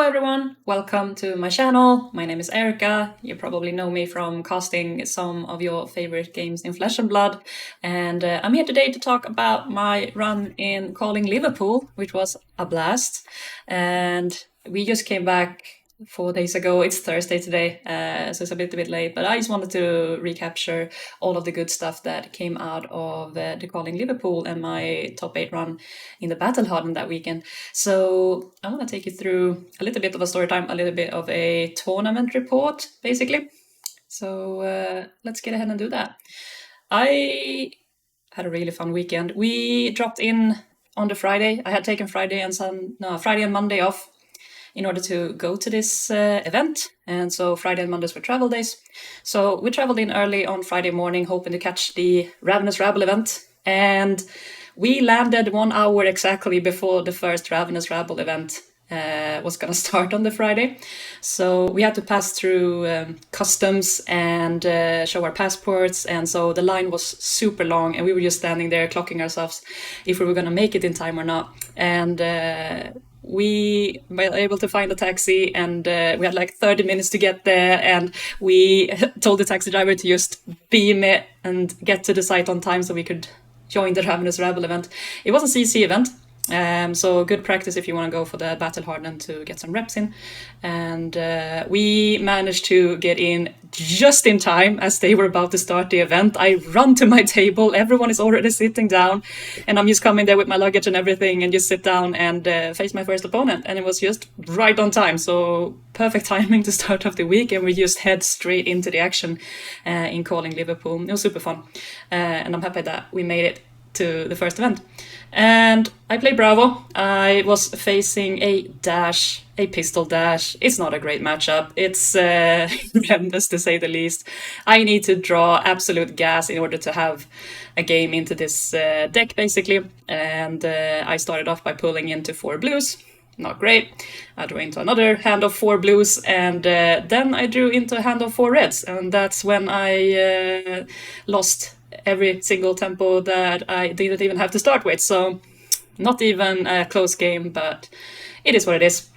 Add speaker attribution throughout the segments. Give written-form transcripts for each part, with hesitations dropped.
Speaker 1: everyone, welcome to my channel. My name is Erica. You probably know me from casting some of your favorite games in Flesh and Blood. And I'm here today to talk about my run in Calling Liverpool, which was a blast. And we just came back 4 days ago. It's Thursday today, so it's a bit late, but I just wanted to recapture all of the good stuff that came out of the Calling Liverpool and my top 8 run in the Battle Hardened that weekend. So I want to take you through a little bit of a story time, a little bit of a tournament report, basically. So let's get ahead and do that. I had a really fun weekend. We dropped in on the Friday. I had taken Friday and Monday off in order to go to this event. And so Friday and Mondays were travel days. So we traveled in early on Friday morning, hoping to catch the Ravenous Rabble event. And we landed 1 hour exactly before the first Ravenous Rabble event was going to start on the Friday. So we had to pass through customs and show our passports. And so the line was super long and we were just standing there clocking ourselves if we were going to make it in time or not. And we were able to find a taxi and we had like 30 minutes to get there, and we told the taxi driver to just beam it and get to the site on time so we could join the Ravenous Rabble event. It was a CC event, so good practice if you want to go for the Battle Hardened to get some reps in. And we managed to get in just in time as they were about to start the event. I run to my table, everyone is already sitting down, and I'm just coming there with my luggage and everything and just sit down and face my first opponent. And it was just right on time, so perfect timing to start off the week, and we just head straight into the action in Calling Liverpool. It was super fun, and I'm happy that we made it to the first event. And I played Bravo. I was facing a pistol dash. It's not a great matchup. It's horrendous to say the least. I need to draw absolute gas in order to have a game into this deck, basically. And I started off by pulling into 4 blues. Not great. I drew into another hand of 4 blues, and then I drew into a hand of 4 reds. And that's when I lost every single tempo that I didn't even have to start with. So not even a close game, but it is what it is.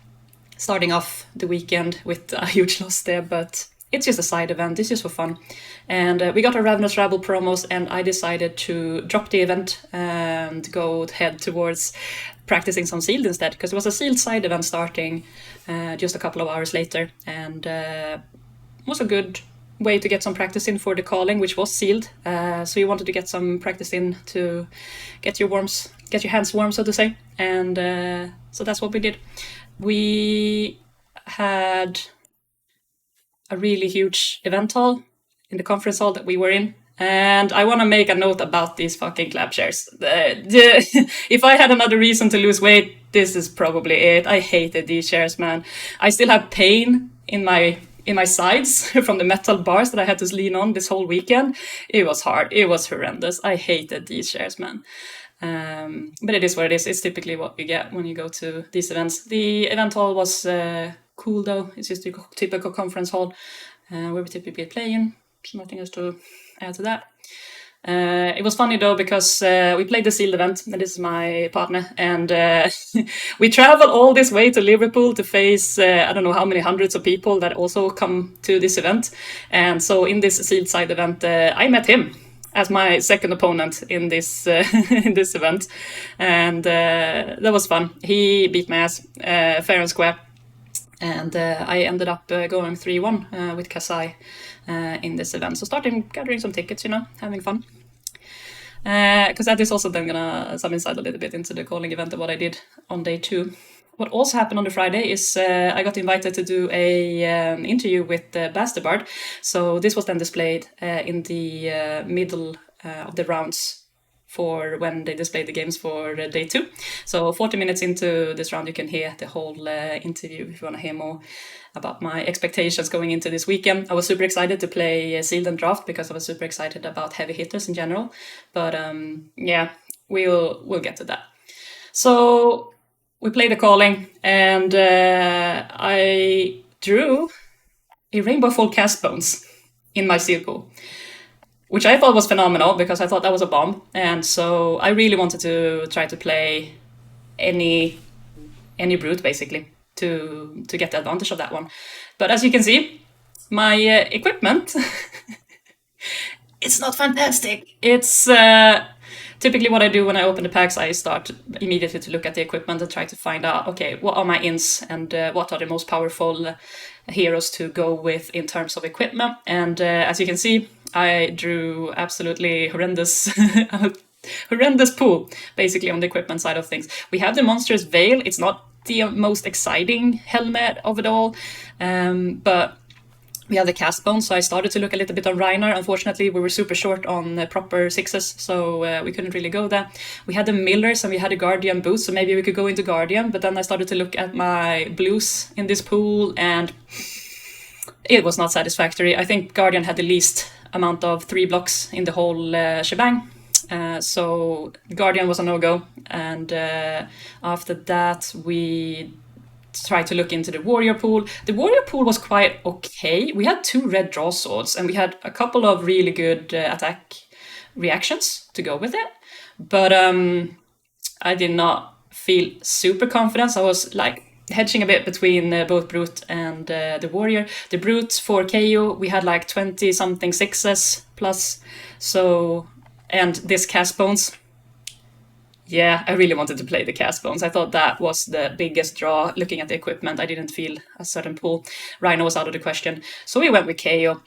Speaker 1: Starting off the weekend with a huge loss there, but it's just a side event. It's just for fun. And we got our Ravenous Rabble promos, and I decided to drop the event and go head towards practicing some sealed instead, because it was a sealed side event starting just a couple of hours later, and was a good way to get some practice in for the calling, which was sealed. So you wanted to get some practice in to get your hands warm, so to say. And so that's what we did. We had a really huge event hall in the conference hall that we were in. And I want to make a note about these fucking clap chairs. If I had another reason to lose weight, this is probably it. I hated these chairs, man. I still have pain in my sides from the metal bars that I had to lean on this whole weekend. It was hard. It was horrendous. I hated these chairs, man. But it is what it is. It's typically what you get when you go to these events. The event hall was cool, though. It's just a typical conference hall where we typically play in. So nothing else to add to that. It was funny though, because we played the sealed event, and this is my partner, and we traveled all this way to Liverpool to face I don't know how many hundreds of people that also come to this event. And so in this sealed side event, I met him as my second opponent in this in this event, and that was fun. He beat my ass fair and square, and I ended up going 3-1 with Kasai in this event. So starting gathering some tickets, having fun. Because that is also then gonna sum inside a little bit into the calling event of what I did on day 2. What also happened on the Friday is I got invited to do a interview with Bastard. So this was then displayed in the middle of the rounds for when they displayed the games for day 2. So 40 minutes into this round, you can hear the whole interview if you want to hear more about my expectations going into this weekend. I was super excited to play Sealed and Draft because I was super excited about heavy hitters in general. But yeah, we'll get to that. So we played the calling, and I drew a Rainbow Full Cast Bones in my seal pool, which I thought was phenomenal because I thought that was a bomb. And so I really wanted to try to play any brute, basically, to get the advantage of that one. But as you can see, my equipment, it's not fantastic. It's typically what I do when I open the packs. I start immediately to look at the equipment and try to find out, okay, what are my ins and what are the most powerful heroes to go with in terms of equipment. And as you can see, I drew absolutely horrendous horrendous pool basically on the equipment side of things. We have the monstrous veil. It's not the most exciting helmet of it all, but we have the cast bone, so I started to look a little bit on Reiner. Unfortunately, we were super short on proper sixes, so we couldn't really go there. We had the Millers and we had a Guardian boost, so maybe we could go into Guardian, but then I started to look at my blues in this pool, and it was not satisfactory. I think Guardian had the least amount of 3 blocks in the whole shebang. So Guardian was a no-go, and after that we tried to look into the warrior pool. The warrior pool was quite okay. We had 2 red draw swords, and we had a couple of really good attack reactions to go with it. But I did not feel super confident. I was like hedging a bit between both Brute and the Warrior. The Brute for KO, we had like 20 something sixes plus. So, and this cast bones. Yeah, I really wanted to play the cast bones. I thought that was the biggest draw. Looking at the equipment, I didn't feel a certain pull. Rhino was out of the question. So we went with KO.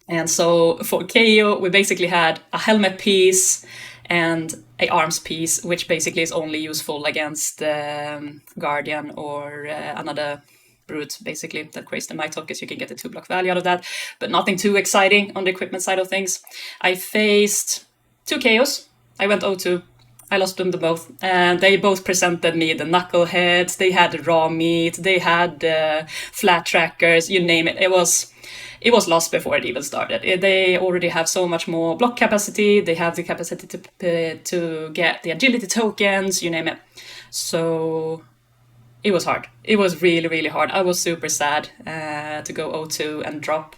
Speaker 1: And so for KO, we basically had a helmet piece and a arms piece, which basically is only useful against Guardian or another Brute, basically, that creates the might tokens. You can get the 2 block value out of that, but nothing too exciting on the equipment side of things. I faced 2 KOs. I went 0-2. I lost them to both, and they both presented me the knuckleheads. They had the raw meat. They had flat trackers. You name it. It was lost before it even started. They already have so much more block capacity. They have the capacity to get the agility tokens. You name it. So it was hard. It was really, really hard. I was super sad to go 0-2 and drop.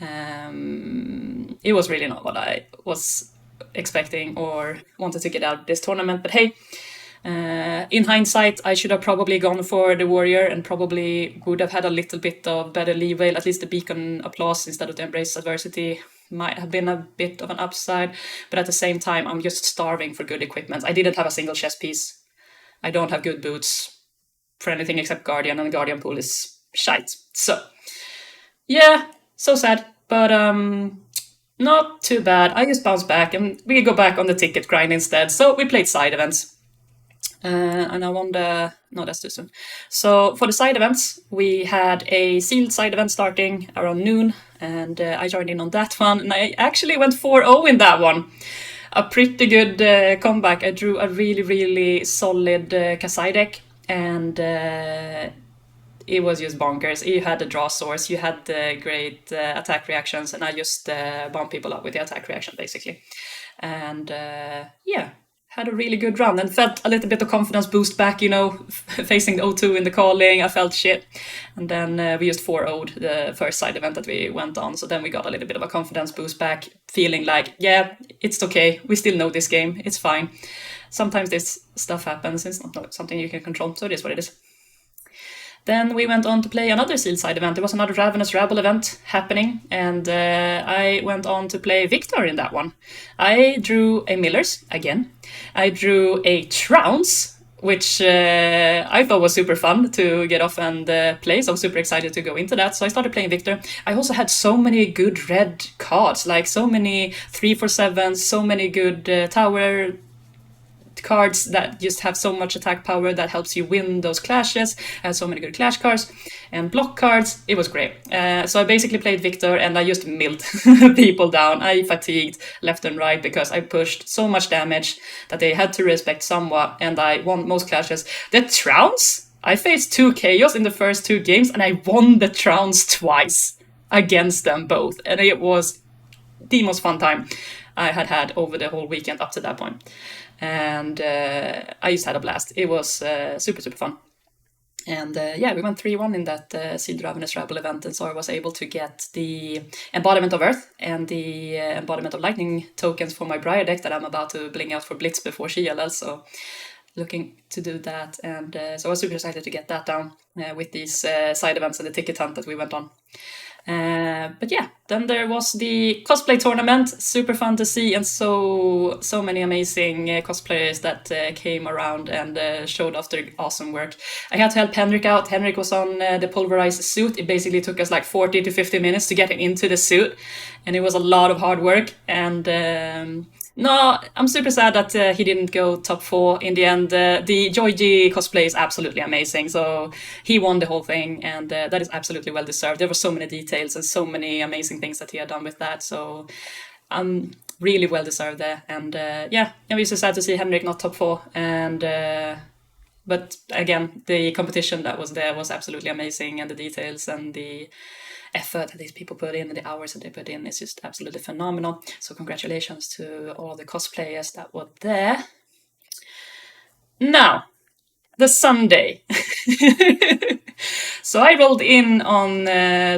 Speaker 1: It was really not what I was expecting or wanted to get out of this tournament. But hey, in hindsight, I should have probably gone for the Warrior and probably would have had a little bit of better leeway. At least the Beacon Applause instead of the Embrace Adversity might have been a bit of an upside. But at the same time, I'm just starving for good equipment. I didn't have a single chest piece. I don't have good boots for anything except Guardian, and the Guardian pool is shite. So, yeah, so sad. But not too bad. I just bounced back and we go back on the ticket grind instead. So we played side events. And I won the... No, that's too soon. So for the side events, we had a sealed side event starting around noon. And I joined in on that one. And I actually went 4-0 in that one. A pretty good comeback. I drew a really, really solid Kasai deck. And it was just bonkers. You had the draw source, you had the great attack reactions, and I just bumped people up with the attack reaction, basically. And yeah, had a really good run and felt a little bit of confidence boost back, facing the 0-2 in the calling. I felt shit. And then we just 4-0'd the first side event that we went on. So then we got a little bit of a confidence boost back, feeling like, yeah, it's okay. We still know this game. It's fine. Sometimes this stuff happens. It's not something you can control, so it is what it is. Then we went on to play another sealed side event. There was another Ravenous Rabble event happening, and I went on to play Victor in that one. I drew a Millers, again. I drew a Trounce, which I thought was super fun to get off and play, so I was super excited to go into that. So I started playing Victor. I also had so many good red cards, like so many 3-4-7s, so many good tower cards that just have so much attack power that helps you win those clashes. I had so many good clash cards and block cards. It was great. So I basically played Victor and I just milled people down. I fatigued left and right because I pushed so much damage that they had to respect somewhat, and I won most clashes. The Trounce, I faced 2 KOs in the first 2 games and I won the Trounce twice against them both, and it was the most fun time I had over the whole weekend up to that point. And I just had a blast. It was super, super fun. And yeah, we went 3-1 in that Sealed Ravenous Rabble event, and so I was able to get the Embodiment of Earth and the Embodiment of Lightning tokens for my Briar deck that I'm about to bling out for Blitz before CLL, so looking to do that. And so I was super excited to get that down with these side events and the ticket hunt that we went on. But yeah, then there was the cosplay tournament, super fun to see, and so many amazing cosplayers that came around and showed off their awesome work. I had to help Henrik out. Henrik was on the pulverized suit. It basically took us like 40 to 50 minutes to get him into the suit, and it was a lot of hard work. And no, I'm super sad that he didn't go top 4 in the end. The Joiji cosplay is absolutely amazing, so he won the whole thing, and that is absolutely well deserved. There were so many details and so many amazing things that he had done with that, so really well deserved there. And yeah, it was so sad to see Henrik not top 4, and but again, the competition that was there was absolutely amazing, and the details and the effort that these people put in and the hours that they put in is just absolutely phenomenal. So congratulations to all the cosplayers that were there. Now, the Sunday. So I rolled in on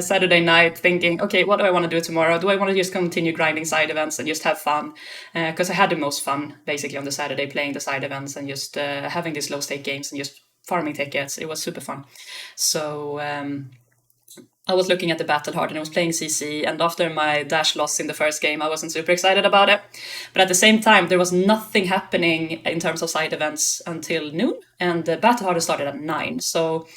Speaker 1: Saturday night thinking, okay, what do I want to do tomorrow? Do I want to just continue grinding side events and just have fun? Because I had the most fun basically on the Saturday playing the side events and just having these low stake games and just farming tickets. It was super fun. So I was looking at the battle hard and I was playing CC, and after my dash loss in the first game, I wasn't super excited about it. But at the same time, there was nothing happening in terms of side events until noon, and the battle hard started at 9. So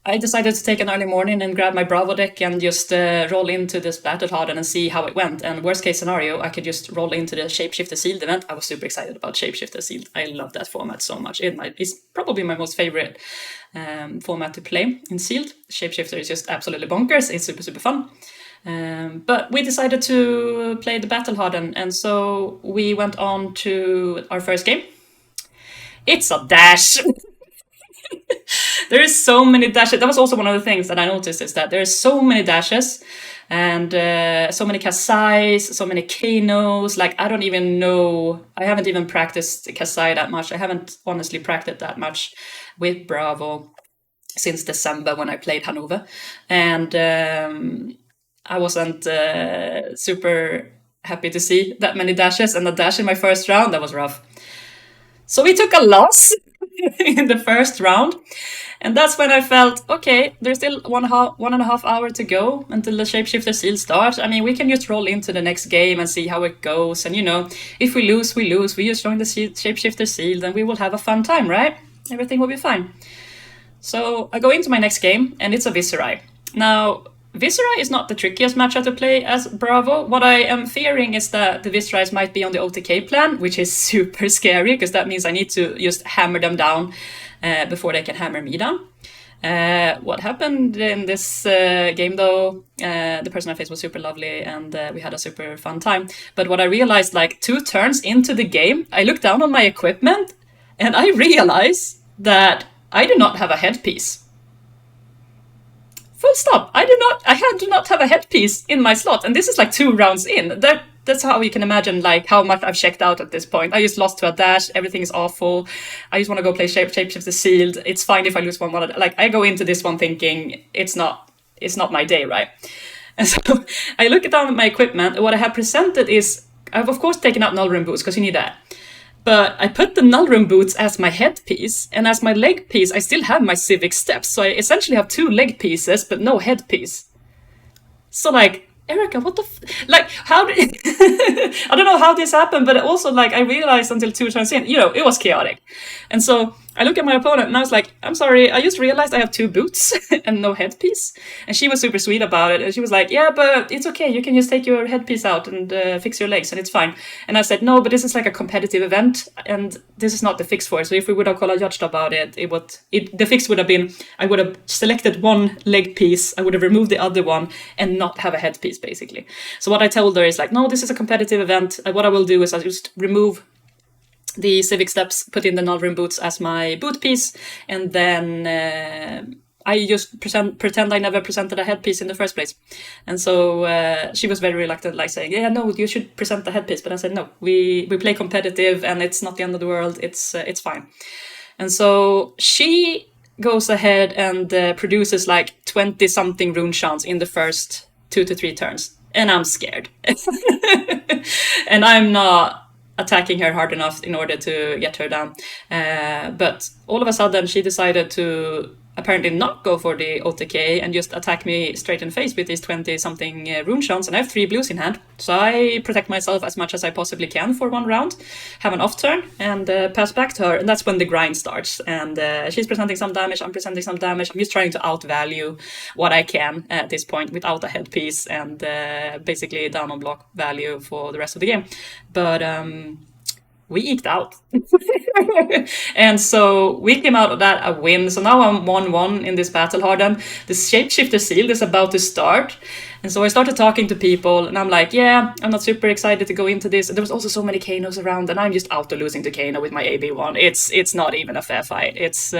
Speaker 1: I decided to take an early morning and grab my Bravo deck and just roll into this battle hard and see how it went. And worst case scenario, I could just roll into the Shapeshifter Sealed event. I was super excited about Shapeshifter Sealed. I love that format so much. It's probably my most favorite format to play in Sealed. Shapeshifter is just absolutely bonkers. It's super, super fun. But we decided to play the battle hard, and so we went on to our first game. It's a dash. There is so many dashes. That was also one of the things that I noticed, is that there are so many dashes and so many Kasais, so many Kanos. Like, I don't even know. I haven't even practiced Kasai that much. I haven't honestly practiced that much with Bravo since December when I played Hanover. And I wasn't super happy to see that many dashes, and a dash in my first round, that was rough. So we took a loss in the first round. And that's when I felt, okay, there's still 1.5 hours to go until the Shapeshifter Seal starts. I mean, we can just roll into the next game and see how it goes. And, you know, if we lose, we lose. We just join the Shapeshifter Seal, then we will have a fun time, right? Everything will be fine. So I go into my next game, and it's a Viserai. Now, Viserai is not the trickiest matchup to play as Bravo. What I am fearing is that the Viserais might be on the OTK plan, which is super scary, because that means I need to just hammer them down before they can hammer me down. What happened in this game, though, the person I faced was super lovely, and we had a super fun time. But what I realized, like 2 turns into the game, I looked down on my equipment, and I realized that I do not have a headpiece. Full stop. I do not have a headpiece in my slot, and this is like 2 rounds in. That's how you can imagine like how much I've checked out at this point. I just lost to a dash. Everything is awful. I just want to go play Shapeshifter Sealed. It's fine if I lose one. Like, I go into this one thinking it's not my day, right? And so I look down at my equipment, and what I have presented is, I've of course taken out Null Room Boots because you need that. But I put the Null Room Boots as my headpiece, and as my leg piece, I still have my Civic Steps. So I essentially have 2 leg pieces, but no headpiece. So like, Erica, what the like, how did I don't know how this happened, but also like I realized until 2 turns in, you know, it was chaotic. And so I look at my opponent and I was like, I'm sorry, I just realized I have 2 boots and no headpiece. And she was super sweet about it. And she was like, yeah, but it's okay. You can just take your headpiece out and fix your legs and it's fine. And I said, no, but this is like a competitive event and this is not the fix for it. So if we would have called a judge about it, the fix would have been, I would have selected 1 leg piece, I would have removed the other one and not have a headpiece, basically. So what I told her is like, no, this is a competitive event. What I will do is I'll just remove the Civic Steps, put in the Null Room Boots as my boot piece, and then I just pretend I never presented a headpiece in the first place. And so she was very reluctant, like saying, yeah, no, you should present the headpiece. But I said, no, we play competitive and it's not the end of the world. It's fine. And so she goes ahead and produces like 20-something rune chants in the first 2 to 3 turns. And I'm scared. And I'm not attacking her hard enough in order to get her down. But all of a sudden, she decided to apparently not go for the OTK and just attack me straight in the face with these 20-something rune shots, and I have 3 blues in hand. So I protect myself as much as I possibly can for 1 round, have an off turn, and pass back to her, and that's when the grind starts. And she's presenting some damage, I'm presenting some damage, I'm just trying to outvalue what I can at this point without a headpiece, and basically down on block value for the rest of the game. But we eked out. And so we came out of that a win. So now I'm 1-1 in this battle harden. The shapeshifter sealed is about to start. And so I started talking to people, and I'm like, yeah, I'm not super excited to go into this. There was also so many Kanos around, and I'm just out to losing to Kano with my AB1. It's not even a fair fight. It's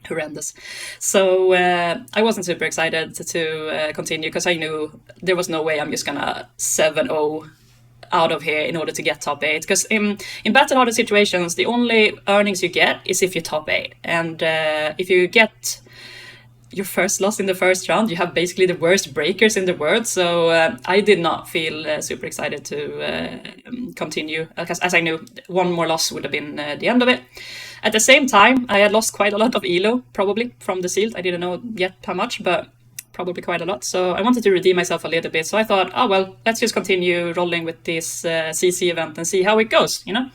Speaker 1: horrendous. So I wasn't super excited to continue, because I knew there was no way I'm just gonna 7-0 out of here in order to get top 8, because in battle harder situations the only earnings you get is if you top 8, and if you get your first loss in the first round, you have basically the worst breakers in the world. So I did not feel super excited to continue, as I knew 1 more loss would have been the end of it. At the same time, I had lost quite a lot of elo, probably from the sealed. I didn't know yet how much, but probably quite a lot. So I wanted to redeem myself a little bit. So I thought, oh well, let's just continue rolling with this CC event and see how it goes, you know?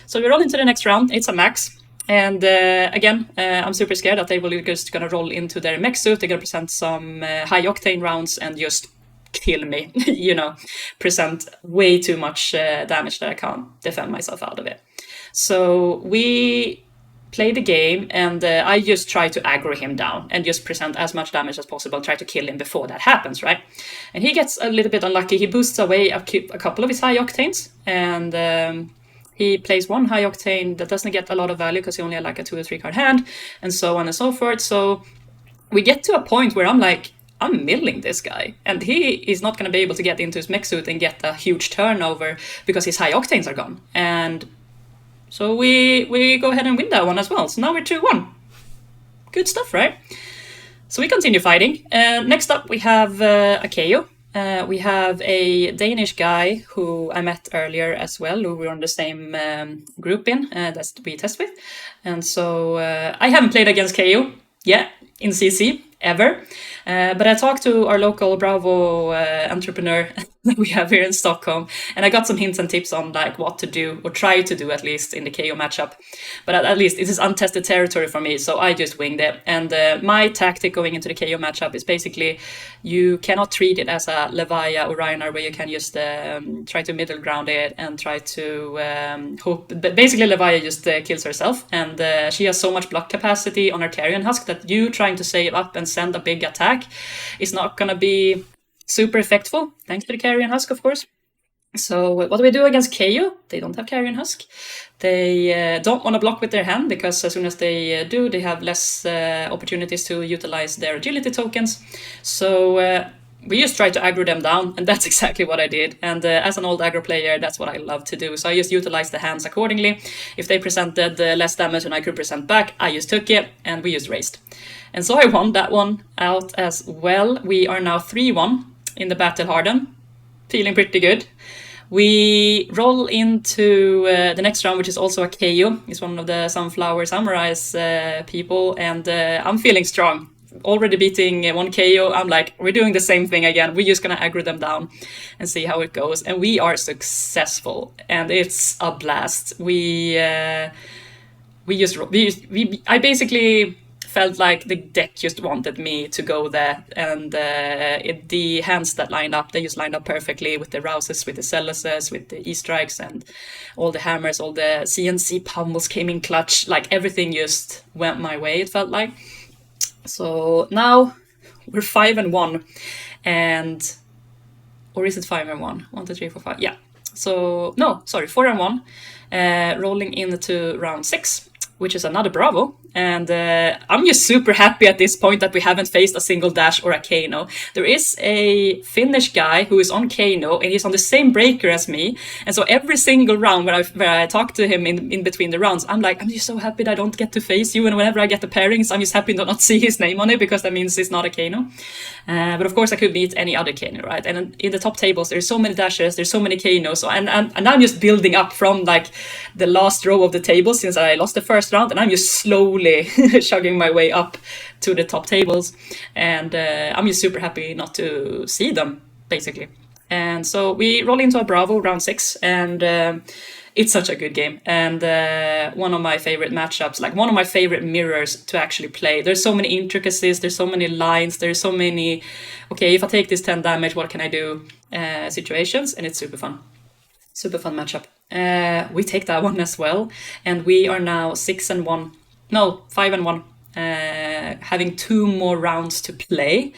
Speaker 1: So we roll into the next round. It's a max. And again, I'm super scared that they will just gonna roll into their mech suit. They're gonna present some high octane rounds and just kill me, you know, present way too much damage that I can't defend myself out of it. So we play the game, and I just try to aggro him down and just present as much damage as possible, try to kill him before that happens, right? And he gets a little bit unlucky. He boosts away a couple of his high octanes, and he plays 1 high octane that doesn't get a lot of value because he only had like a 2 or 3 card hand, and so on and so forth. So we get to a point where I'm like, I'm milling this guy, and he is not going to be able to get into his mech suit and get a huge turnover because his high octanes are gone. And so we go ahead and win that one as well. So now we're 2-1. Good stuff, right? So we continue fighting. Next up, we have a KO. We have a Danish guy who I met earlier as well, who we're on the same group in, that we test with. And so I haven't played against KO yet in CC, ever. But I talked to our local Bravo entrepreneur that we have here in Stockholm, and I got some hints and tips on like what to do, or try to do at least, in the KO matchup. But at least it is untested territory for me, so I just winged it. And my tactic going into the KO matchup is basically, you cannot treat it as a Leviah or Reinar where you can just try to middle ground it and try to hope. But basically Leviah just kills herself, and she has so much block capacity on her Carrion Husk that you trying to save up and send a big attack is not gonna be super effective, thanks to the Carrion Husk, of course. So what do we do against KO? They don't have Carrion Husk. They don't want to block with their hand, because as soon as they do, they have less opportunities to utilize their agility tokens. So we just try to aggro them down, and that's exactly what I did. And as an old aggro player, that's what I love to do. So I just utilized the hands accordingly. If they presented less damage than I could present back, I just took it, and we just raced. And so I won that one out as well. We are now 3-1 in the Battle Harden, feeling pretty good. We roll into the next round, which is also a KO. It's one of the Sunflower Samurais people, and I'm feeling strong. Already beating 1 KO, I'm like, we're doing the same thing again. We're just gonna aggro them down and see how it goes. And we are successful, and it's a blast. I basically felt like the deck just wanted me to go there, and the hands that lined up, they just lined up perfectly with the Rouses, with the Celuses, with the E-Strikes, and all the hammers, all the CNC pummels came in clutch. Like everything just went my way, it felt like. So now we're 5-1, and or is it 5-1? 1, 2, 3, 4, 5. Yeah. So no, sorry, 4-1. Rolling into round 6, which is another Bravo. And I'm just super happy at this point that we haven't faced a single dash or a Kano. There is a Finnish guy who is on Kano, and he's on the same breaker as me. And so every single round where I talk to him in between the rounds, I'm like, I'm just so happy that I don't get to face you. And whenever I get the pairings, I'm just happy to not see his name on it, because that means it's not a Kano. But of course, I could meet any other Kano, right? And in the top tables, there's so many dashes, there's so many Kanos. So, and I'm just building up from like the last row of the table since I lost the first round, and I'm just slowly chugging my way up to the top tables. And I'm just super happy not to see them, basically. And so we roll into a Bravo round 6, and it's such a good game, and one of my favorite matchups, like one of my favorite mirrors to actually play. There's so many intricacies, there's so many lines, there's so many, okay, if I take this 10 damage, what can I do situations, and it's super fun. Super fun matchup. We take that one as well, and we are now 6-1. No, 5-1. Having 2 more rounds to play,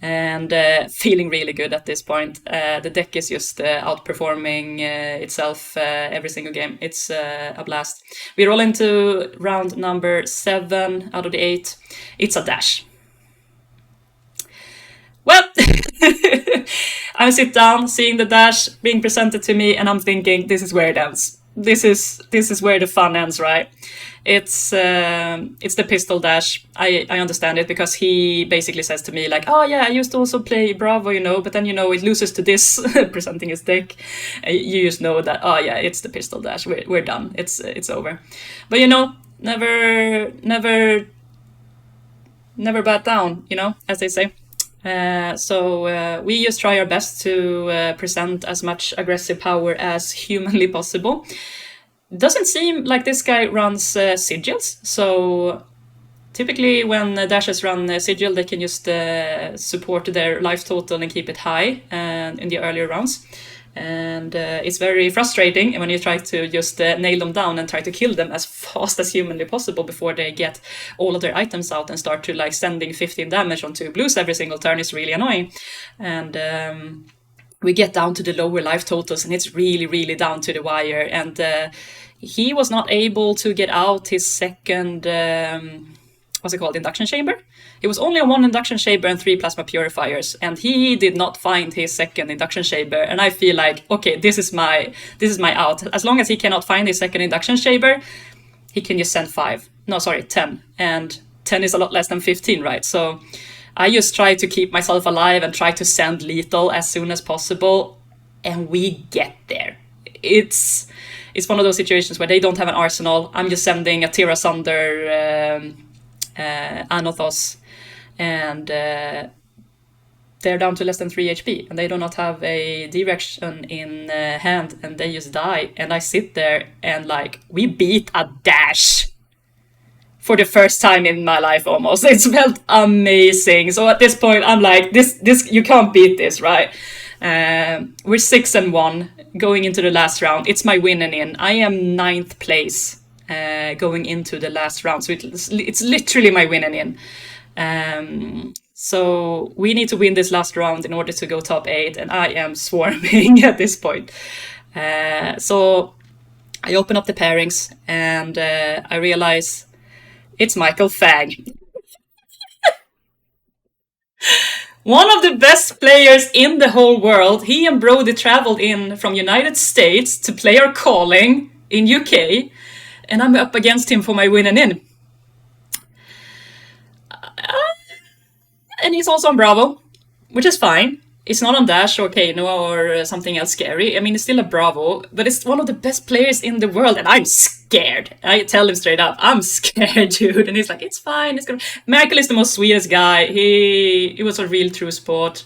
Speaker 1: and feeling really good at this point. The deck is just outperforming itself every single game. It's a blast. We roll into round number 7 out of the 8. It's a dash. Well, I sit down, seeing the dash being presented to me, and I'm thinking, this is where it ends. This is where the fun ends, right? It's the pistol dash. I understand it, because he basically says to me like, oh yeah, I used to also play Bravo, but then it loses to this, presenting his deck. You just know that, oh yeah, it's the pistol dash. We're done. It's over. But never bat down, as they say. So we just try our best to present as much aggressive power as humanly possible. Doesn't seem like this guy runs sigils, so typically when dashes run sigil, they can just support their life total and keep it high in the earlier rounds. And it's very frustrating when you try to just nail them down and try to kill them as fast as humanly possible before they get all of their items out and start to like sending 15 damage onto blues every single turn. Is really annoying. And we get down to the lower life totals, and it's really, really down to the wire. And he was not able to get out his second, what's it called, induction chamber? It was only on 1 induction chamber and 3 plasma purifiers, and he did not find his second induction chamber. And I feel like, okay, this is my out. As long as he cannot find his second induction chamber, he can just send 10, and 10 is a lot less than 15, right? So I just try to keep myself alive and try to send lethal as soon as possible, and we get there. It's one of those situations where they don't have an arsenal. I'm just sending a Tira Sunder, Anothos, and they're down to less than 3 HP, and they do not have a direction in hand, and they just die. And I sit there and like, we beat a dash for the first time in my life almost. It felt amazing. So at this point, I'm like, this you can't beat this, right? We're 6-1 going into the last round. It's my win and in. I am 9th place going into the last round. So it's literally my win and in. So we need to win this last round in order to go top 8, and I am swarming at this point. So I open up the pairings, and I realize it's Michael Fang. One of the best players in the whole world. He and Brody traveled in from United States to play our Calling in UK, and I'm up against him for my win and in. And he's also on Bravo, which is fine. It's not on Dash or Kano or something else scary. I mean, it's still a Bravo, but it's one of the best players in the world, and I'm scared. I tell him straight up, I'm scared, dude. And he's like, it's fine. It's gonna... Michael is the most sweetest guy. He was a real true sport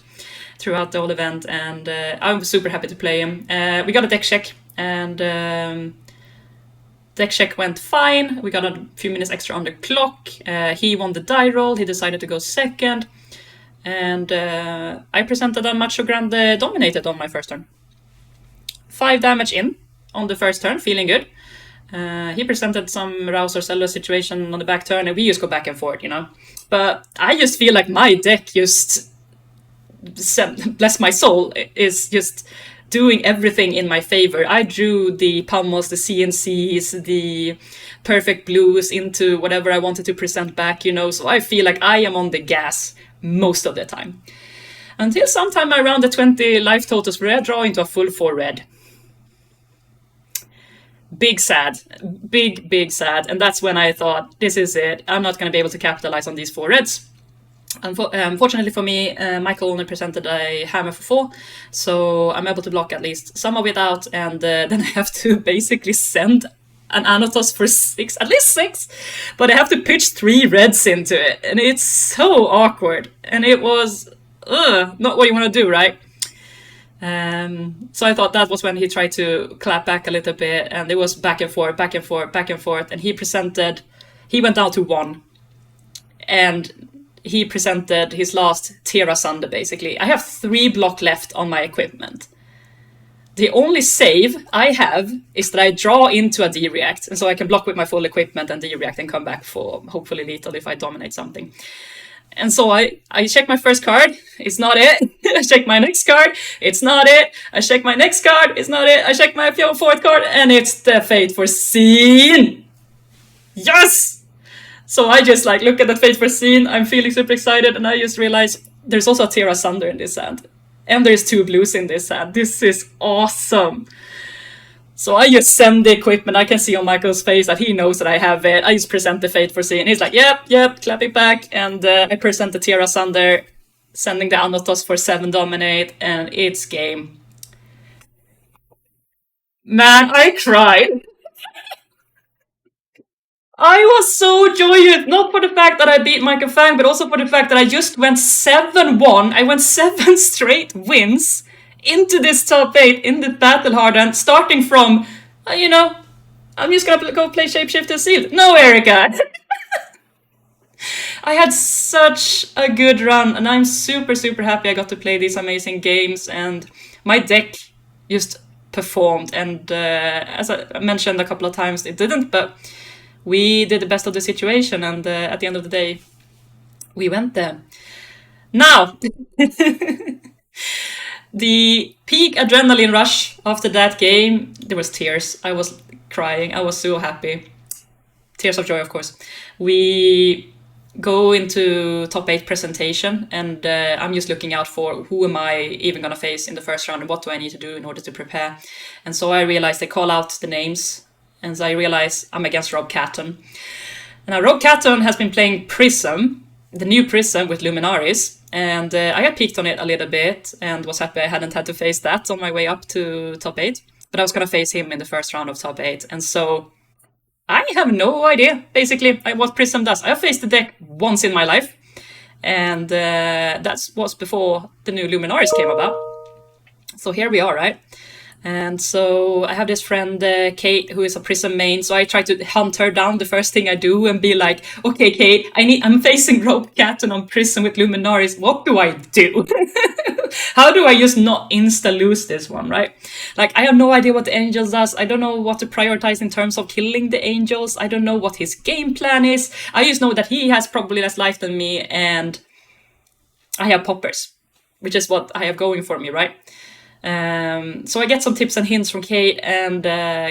Speaker 1: throughout the whole event, and I'm super happy to play him. We got a deck check, and deck check went fine. We got a few minutes extra on the clock. He won the die roll. He decided to go second. And I presented a Macho Grande dominated on my first turn. 5 damage in on the first turn, feeling good. He presented some Rouse or Seller situation on the back turn, and we just go back and forth, But I just feel like my deck just, bless my soul, is just doing everything in my favor. I drew the pummels, the CNCs, the perfect blues into whatever I wanted to present back, so I feel like I am on the gas most of the time. Until sometime around the 20 life totals where I draw into a full 4 red. Big sad, big sad. And that's when I thought, this is it. I'm not going to be able to capitalize on these 4 reds. Unfortunately for me, Michael only presented a hammer for 4, so I'm able to block at least some of it out, and then I have to basically send an Anatos for 6, at least 6, but I have to pitch 3 reds into it, and it's so awkward, and it was not what you want to do, right? So I thought that was when he tried to clap back a little bit, and it was back and forth, and he went down to 1, and he presented his last Terra Sunder, basically. I have 3 block left on my equipment. The only save I have is that I draw into a D-React, and so I can block with my full equipment and D-React and come back for hopefully lethal if I dominate something. And so I check my first card, it's not it. I check my next card, it's not it. I check my next card, it's not it. I check my 4th card, and it's the Fate Foreseen! Yes! So I just look at the Fate Foreseen, I'm feeling super excited, and I just realize there's also a Terra Sunder in this hand. And there's 2 blues in this hand. This is awesome. So I just send the equipment. I can see on Michael's face that he knows that I have it. I just present the Fate Foreseen. He's like, yep, clap it back. And I present the Terra Sunder, sending the Anotos for 7 dominate, and it's game. Man, I cried. I was so joyous, not for the fact that I beat Michael Fang, but also for the fact that I just went 7-1. I went 7 straight wins into this top 8 in the Battle Hardened, starting from, I'm just gonna go play Shapeshifter Sealed. No, Erica! I had such a good run, and I'm super, super happy I got to play these amazing games, and my deck just performed, and as I mentioned a couple of times, it didn't, but we did the best of the situation, and at the end of the day, we went there. Now, the peak adrenaline rush after that game, there was tears. I was crying. I was so happy. Tears of joy, of course. We go into top 8 presentation, and I'm just looking out for who am I even gonna face in the first round, and what do I need to do in order to prepare. And so I realized they call out the names, and so I realize I'm against Rob Catton. And now Rob Catton has been playing Prism, the new Prism with Luminaris, and I had peeked on it a little bit and was happy I hadn't had to face that on my way up to top 8. But I was going to face him in the first round of top 8, and so I have no idea, basically, what Prism does. I have faced the deck once in my life, and that was before the new Luminaris came about. So here we are, right? And so I have this friend, Kate, who is a Prism main, so I try to hunt her down the first thing I do and be like, okay, Kate, I'm facing Rob Catton on Prism with Luminaris, what do I do? How do I just not insta-lose this one, right? I have no idea what the Angels does, I don't know what to prioritize in terms of killing the Angels, I don't know what his game plan is, I just know that he has probably less life than me, and I have poppers, which is what I have going for me, right? So I get some tips and hints from Kate, and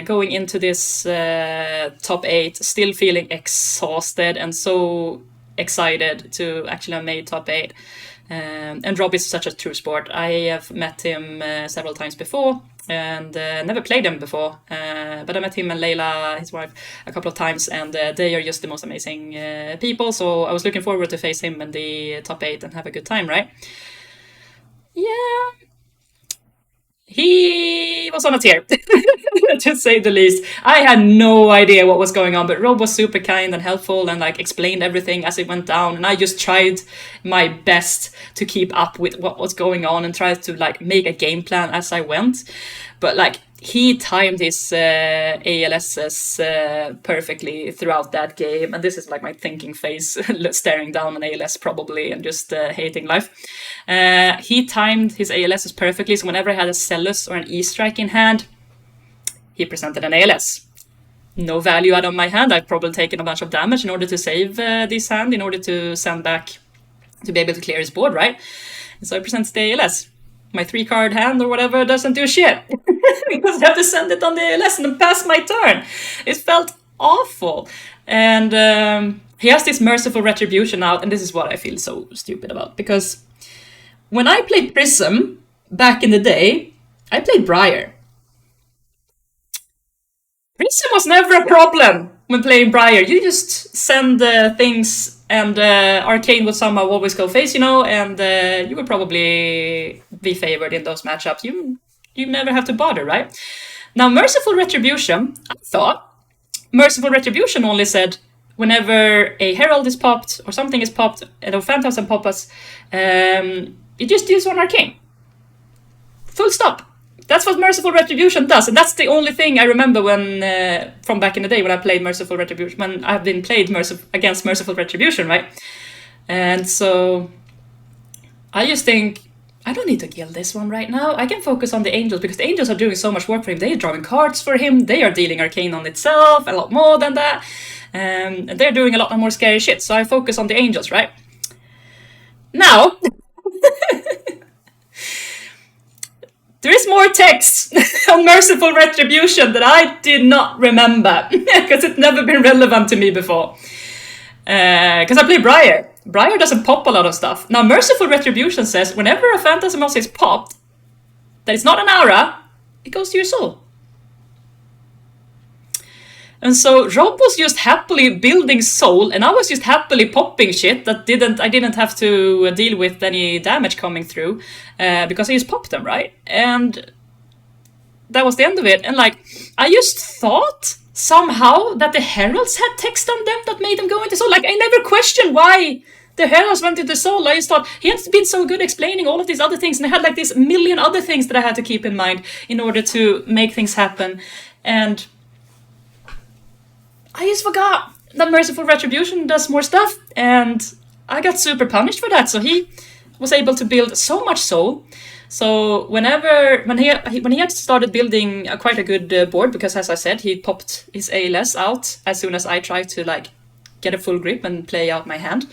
Speaker 1: going into this top 8, still feeling exhausted and so excited to actually have made top 8. And Rob is such a true sport. I have met him several times before, and never played him before, but I met him and Layla, his wife, a couple of times, and they are just the most amazing people, so I was looking forward to face him in the top 8 and have a good time, right? Yeah. He was on a tear, to say the least. I had no idea what was going on, but Rob was super kind and helpful and explained everything as it went down, and I just tried my best to keep up with what was going on and tried to make a game plan as I went. But he timed his ALSs perfectly throughout that game, and this is my thinking face, staring down an ALS probably and just hating life. He timed his ALSs perfectly, so whenever I had a Cellus or an E-Strike in hand, he presented an ALS. No value out of my hand, I've probably taken a bunch of damage in order to save this hand, in order to send back, to be able to clear his board, right? And so I presented the ALS. my 3-card hand or whatever doesn't do shit. Because I have to send it on the ALS and then pass my turn. It felt awful. And he has this merciful retribution out, and this is what I feel so stupid about. Because when I played Prism back in the day, I played Briar. Prism was never a problem when playing Briar. You just send things, and Arcane would somehow always go face, and you would probably be favored in those matchups. You never have to bother, right? Now, Merciful Retribution, I thought Merciful Retribution only said whenever a Herald is popped or something is popped, and a Phantasm pops, it just deals 1 Arcane. Full stop. That's what Merciful Retribution does, and that's the only thing I remember when from back in the day when I played Merciful Retribution, when I've been played against Merciful Retribution, right? And so I just think, I don't need to kill this one right now. I can focus on the Angels, because the Angels are doing so much work for him. They are drawing cards for him, they are dealing Arcane on itself, a lot more than that. And they're doing a lot more scary shit, so I focus on the Angels, right? Now, there is more text on Merciful Retribution that I did not remember, because it's never been relevant to me before. Because I play Briar. Briar doesn't pop a lot of stuff. Now, Merciful Retribution says whenever a Phantasm is popped, that is not an aura, it goes to your soul. And so Rob was just happily building soul, and I was just happily popping shit that I didn't have to deal with any damage coming through, because I just popped them, right? And that was the end of it. And I just thought somehow that the Heralds had text on them that made them go into soul. I never questioned why the Heralds went into soul. I just thought he had been so good explaining all of these other things, and I had these million other things that I had to keep in mind in order to make things happen. And I just forgot that Merciful Retribution does more stuff, and I got super punished for that. So he was able to build so much soul. So when he had started building quite a good board, because as I said, he popped his ALS out as soon as I tried to get a full grip and play out my hand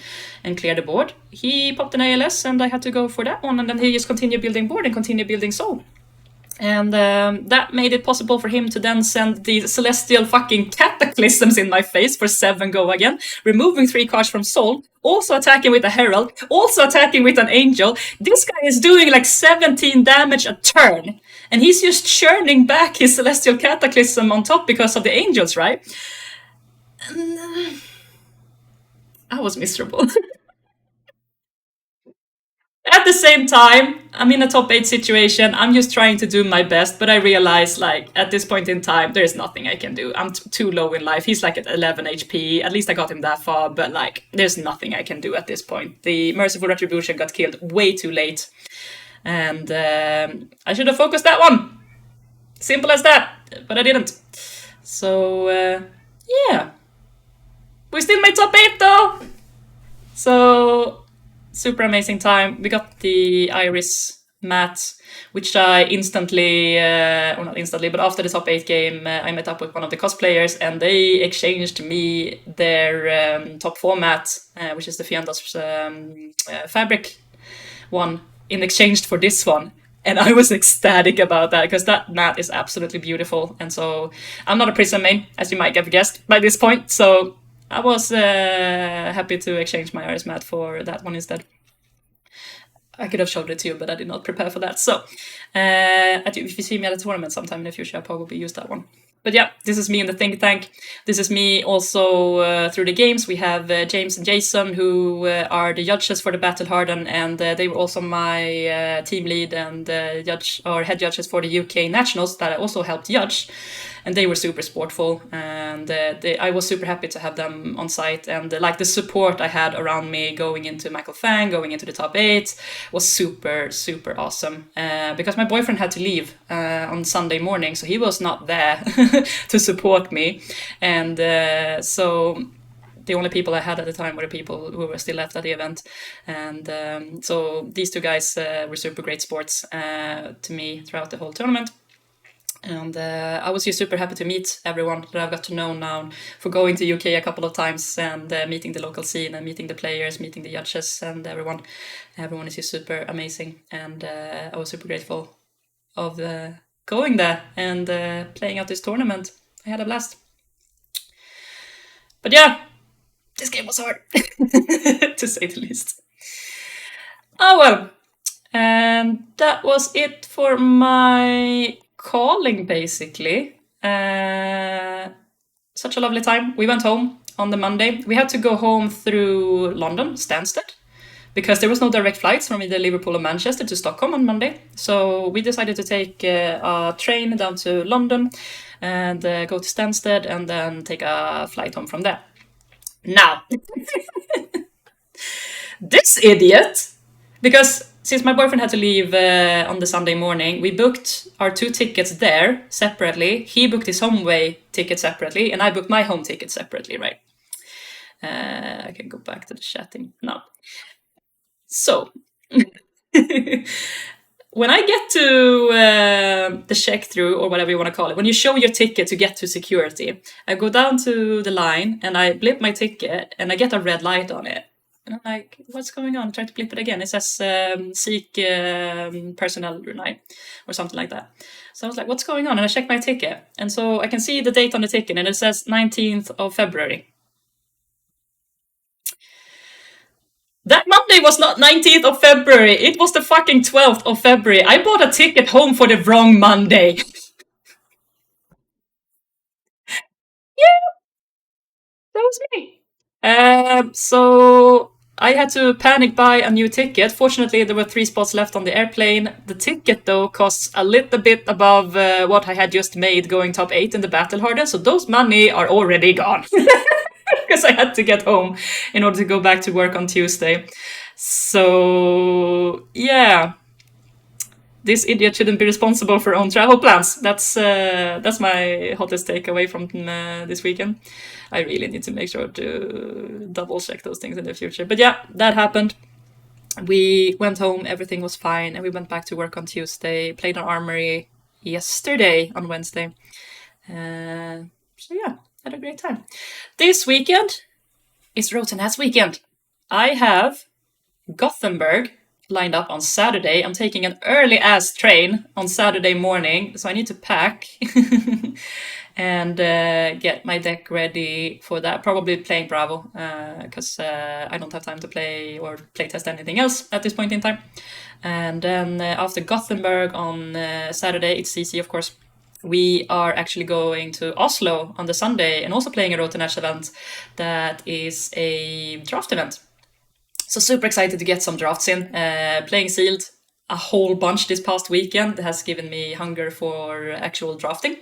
Speaker 1: and clear the board. He popped an ALS, and I had to go for that one, and then he just continued building board and continued building soul. And that made it possible for him to then send the celestial fucking cataclysms in my face for 7 go again, removing 3 cards from soul, also attacking with a herald, also attacking with an angel. This guy is doing 17 damage a turn, and he's just churning back his celestial cataclysm on top because of the angels, right? And, I was miserable. At the same time, I'm in a top 8 situation. I'm just trying to do my best, but I realize, at this point in time, there's nothing I can do. I'm too low in life. He's at 11 HP. At least I got him that far, but there's nothing I can do at this point. The Merciful Retribution got killed way too late, and I should have focused that one. Simple as that, but I didn't. So, yeah. We still made top 8 though! So, super amazing time. We got the Iris mat, which I instantly, or not instantly, but after the top 8 game, I met up with one of the cosplayers, and they exchanged me their top 4 mat, which is the Fianda's fabric one, in exchange for this one. And I was ecstatic about that, because that mat is absolutely beautiful. And so I'm not a Prism main, as you might have guessed by this point, so I was happy to exchange my Iris mat for that one instead. I could have showed it to you, but I did not prepare for that. So, if you see me at a tournament sometime in the future, I'll probably use that one. But yeah, this is me in the think tank. This is me also through the games. We have James and Jason, who are the judges for the Battle Harden, and they were also my team lead and head judges for the UK Nationals that I also helped judge. And they were super sportful, and I was super happy to have them on site. And the support I had around me going into Michael Fang, going into the top 8, was super, super awesome. Because my boyfriend had to leave on Sunday morning, so he was not there to support me. And so the only people I had at the time were the people who were still left at the event. And so these 2 guys were super great sports to me throughout the whole tournament. And I was just super happy to meet everyone that I've got to know now for going to UK a couple of times and meeting the local scene and meeting the players, meeting the judges and everyone. Everyone is just super amazing, and I was super grateful of going there and playing out this tournament. I had a blast. But yeah, this game was hard, to say the least. Oh well, and that was it for my calling, basically. Such a lovely time. We went home on the Monday. We had to go home through London, Stansted, because there was no direct flights from either Liverpool or Manchester to Stockholm on Monday. So we decided to take a train down to London and go to Stansted and then take a flight home from there. Now, this idiot, because since my boyfriend had to leave on the Sunday morning, we booked our 2 tickets there separately. He booked his home way ticket separately, and I booked my home ticket separately, right? I can go back to the chatting now. So, when I get to the check through, or whatever you want to call it, when you show your ticket to get to security, I go down to the line and I blip my ticket and I get a red light on it. And I'm like, what's going on? I try to blip it again. It says seek personnel line or something like that. So I was like, what's going on? And I check my ticket. And so I can see the date on the ticket and it says 19th of February. That Monday was not 19th of February. It was the fucking 12th of February. I bought a ticket home for the wrong Monday. Yeah, that was me. So I had to panic buy a new ticket. Fortunately, there were 3 spots left on the airplane. The ticket, though, costs a little bit above what I had just made going top 8 in the Battle Harden. So those money are already gone. Because I had to get home in order to go back to work on Tuesday. So, yeah. This idiot shouldn't be responsible for own travel plans. That's my hottest takeaway from this weekend. I really need to make sure to double check those things in the future. But yeah, that happened. We went home, everything was fine, and we went back to work on Tuesday. Played on Armory yesterday on Wednesday. So yeah, had a great time. This weekend is Rotenaz weekend. I have Gothenburg lined up on Saturday. I'm taking an early ass train on Saturday morning, so I need to pack and get my deck ready for that. Probably playing Bravo, because I don't have time to play or play test anything else at this point in time. And then after Gothenburg on Saturday, it's CC, of course. We are actually going to Oslo on the Sunday and also playing a Rotenaz event that is a draft event. So super excited to get some drafts in. Playing sealed a whole bunch this past weekend has given me hunger for actual drafting.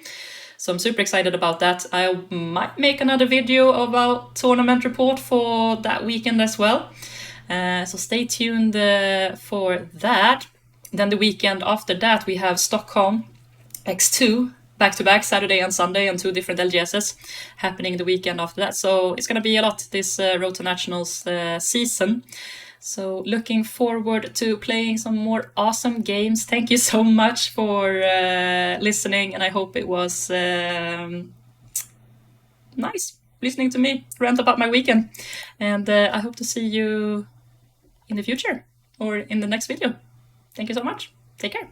Speaker 1: So I'm super excited about that. I might make another video about tournament report for that weekend as well. So stay tuned for that. Then the weekend after that we have Stockholm X2 back-to-back Saturday and Sunday and 2 different LGSs happening the weekend after that. So it's going to be a lot this Road to Nationals season. So looking forward to playing some more awesome games. Thank you so much for listening, and I hope it was nice listening to me rant about my weekend. And I hope to see you in the future or in the next video. Thank you so much. Take care.